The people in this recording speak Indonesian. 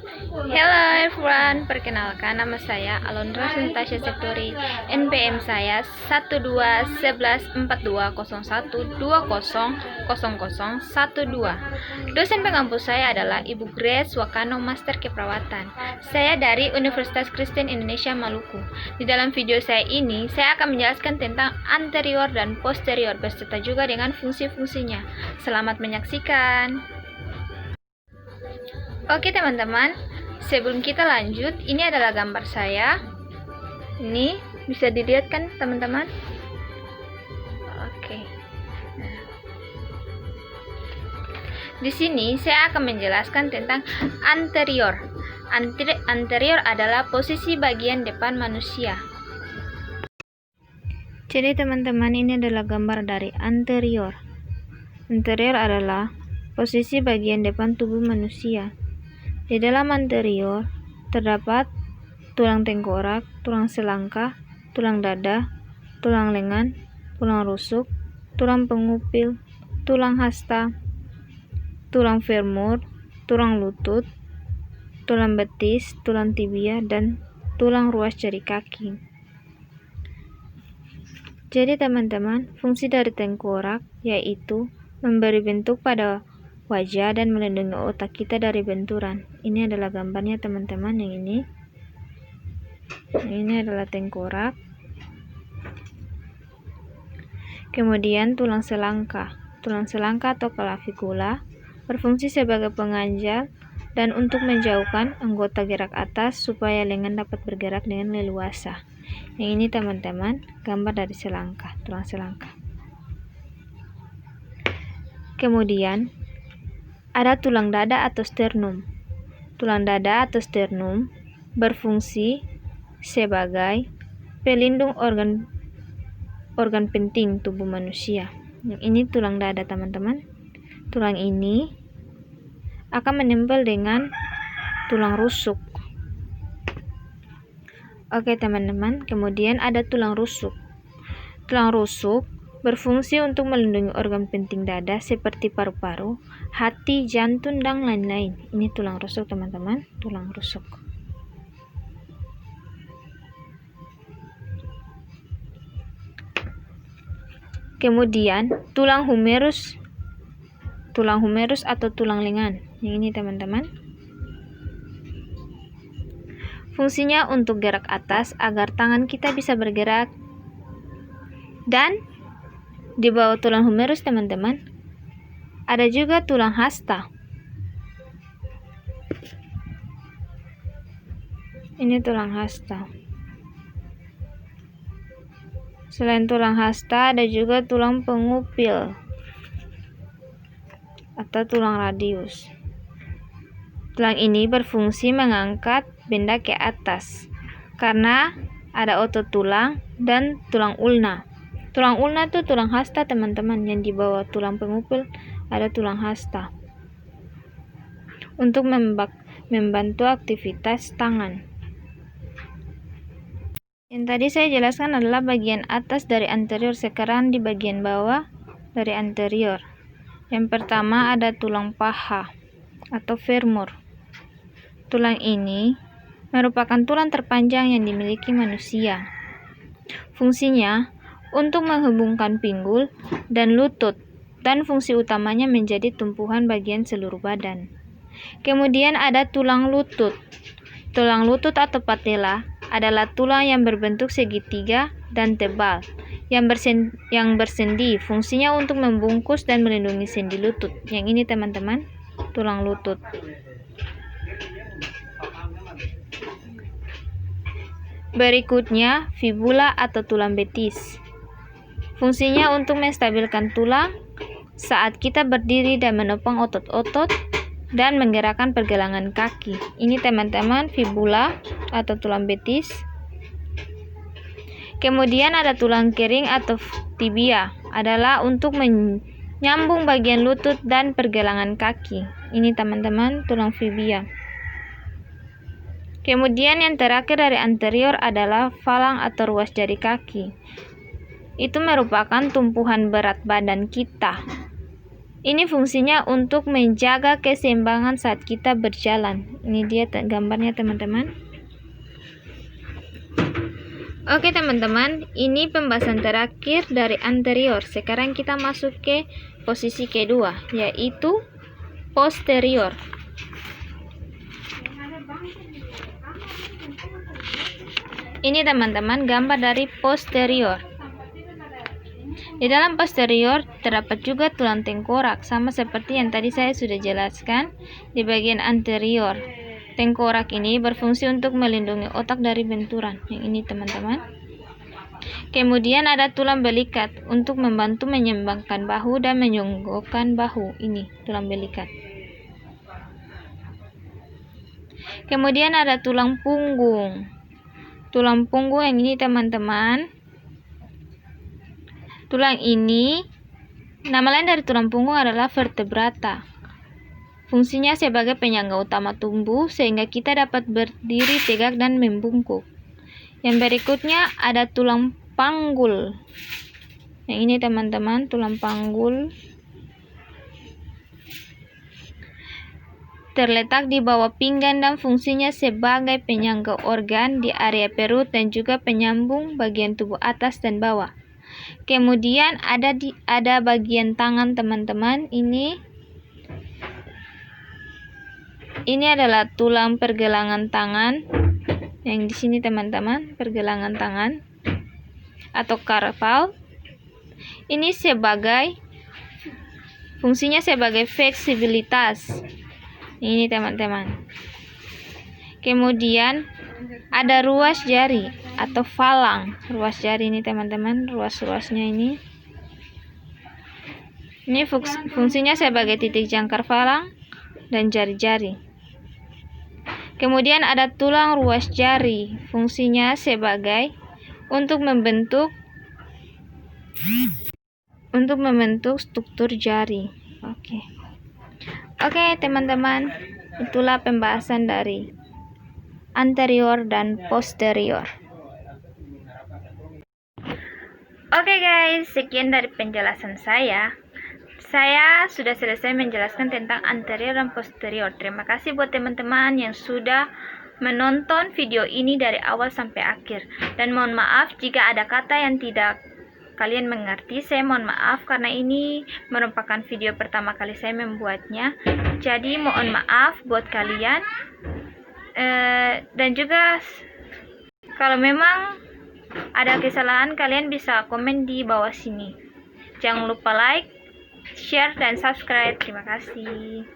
Hello everyone, perkenalkan nama saya Alondra Sintasya Septuri. NPM saya 12114201200012. Dosen pengampu saya adalah Ibu Grace Wakano, Master Keperawatan. Saya dari Universitas Kristen Indonesia Maluku. Di dalam video saya ini, saya akan menjelaskan tentang anterior dan posterior beserta juga dengan fungsi-fungsinya. Selamat menyaksikan. Oke teman-teman, sebelum kita lanjut, ini adalah gambar saya. Ini bisa dilihat kan teman-teman? Oke. Nah, di sini saya akan menjelaskan tentang anterior. Anterior adalah posisi bagian depan manusia. Jadi teman-teman, ini adalah gambar dari anterior. Anterior adalah posisi bagian depan tubuh manusia. Di dalam anterior terdapat tulang tengkorak, tulang selangkah, tulang dada, tulang lengan, tulang rusuk, tulang pengupil, tulang hasta, tulang femur, tulang lutut, tulang betis, tulang tibia, dan tulang ruas jari kaki. Jadi teman-teman, fungsi dari tengkorak yaitu memberi bentuk pada wajah dan melindungi otak kita dari benturan. Ini adalah gambarnya teman-teman, yang ini. Ini adalah tengkorak. Kemudian tulang selangkah. Tulang selangkah atau clavicula berfungsi sebagai penganjal dan untuk menjauhkan anggota gerak atas supaya lengan dapat bergerak dengan leluasa. Yang ini teman-teman, gambar dari selangkah, tulang selangkah. Kemudian ada tulang dada atau sternum. Tulang dada atau sternum berfungsi sebagai pelindung organ penting tubuh manusia. Yang ini tulang dada teman-teman. Tulang ini akan menempel dengan tulang rusuk. Oke teman-teman, kemudian ada tulang rusuk. Tulang rusuk berfungsi untuk melindungi organ penting dada seperti paru-paru, hati, jantung, dan lain-lain. Ini tulang rusuk teman-teman, tulang rusuk. Kemudian tulang humerus atau tulang lengan. Yang ini teman-teman. Fungsinya untuk gerak atas agar tangan kita bisa bergerak. Dan di bawah tulang humerus teman-teman, ada juga tulang hasta. Ini tulang hasta. Selain tulang hasta, ada juga tulang pengupil atau tulang radius. Tulang ini berfungsi mengangkat benda ke atas karena ada otot tulang dan tulang ulna. Tulang ulna itu tulang hasta teman-teman, yang di bawah tulang pengupil ada tulang hasta. Untuk membantu aktivitas tangan. Yang tadi saya jelaskan adalah bagian atas dari anterior, sekarang di bagian bawah dari anterior. Yang pertama ada tulang paha atau femur. Tulang ini merupakan tulang terpanjang yang dimiliki manusia. Fungsinya untuk menghubungkan pinggul dan lutut, dan fungsi utamanya menjadi tumpuan bagian seluruh badan. Kemudian ada tulang lutut. Tulang lutut atau patella adalah tulang yang berbentuk segitiga dan tebal, yang bersendi. Fungsinya untuk membungkus dan melindungi sendi lutut. Yang ini teman-teman, tulang lutut. Berikutnya, fibula atau tulang betis. Fungsinya untuk menstabilkan tulang saat kita berdiri dan menopang otot-otot dan menggerakkan pergelangan kaki. Ini teman-teman, fibula atau tulang betis. Kemudian ada tulang kering atau tibia, adalah untuk menyambung bagian lutut dan pergelangan kaki. Ini teman-teman, tulang tibia. Kemudian yang terakhir dari anterior adalah falang atau ruas jari kaki. Itu merupakan tumpuan berat badan kita. Ini fungsinya untuk menjaga keseimbangan saat kita berjalan. Ini dia gambarnya teman-teman. Oke teman-teman, ini pembahasan terakhir dari anterior. Sekarang kita masuk ke posisi kedua, yaitu posterior. Ini teman-teman gambar dari posterior. Di dalam posterior terdapat juga tulang tengkorak, sama seperti yang tadi saya sudah jelaskan di bagian anterior. Tengkorak ini berfungsi untuk melindungi otak dari benturan. Yang ini teman-teman. Kemudian ada tulang belikat untuk membantu menyeimbangkan bahu dan menyonggokkan bahu. Ini tulang belikat. Kemudian ada tulang punggung. Tulang punggung yang ini teman-teman. Tulang ini, nama lain dari tulang punggung adalah vertebrata. Fungsinya sebagai penyangga utama tubuh sehingga kita dapat berdiri tegak dan membungkuk. Yang berikutnya ada tulang panggul. Yang ini teman-teman, tulang panggul. Terletak di bawah pinggang dan fungsinya sebagai penyangga organ di area perut dan juga penyambung bagian tubuh atas dan bawah. Kemudian ada bagian tangan teman-teman. Ini adalah tulang pergelangan tangan. Yang di sini teman-teman, pergelangan tangan atau karpal. Ini fungsinya sebagai fleksibilitas. Ini teman-teman. Kemudian ada ruas jari atau falang. Ruas jari ini teman-teman, ruas-ruasnya ini. Ini fungsinya sebagai titik jangkar falang dan jari-jari. Kemudian ada tulang ruas jari. Fungsinya sebagai untuk membentuk struktur jari. Oke, teman-teman, itulah pembahasan dari anterior dan posterior. Oke guys, sekian dari penjelasan saya. Saya sudah selesai menjelaskan tentang anterior dan posterior. Terima kasih buat teman-teman yang sudah menonton video ini dari awal sampai akhir. Dan mohon maaf jika ada kata yang tidak kalian mengerti. Saya mohon maaf karena ini merupakan video pertama kali saya membuatnya. Jadi mohon maaf buat kalian. Dan juga kalau memang ada kesalahan, kalian bisa komen di bawah sini. Jangan lupa like, share, dan subscribe. Terima kasih.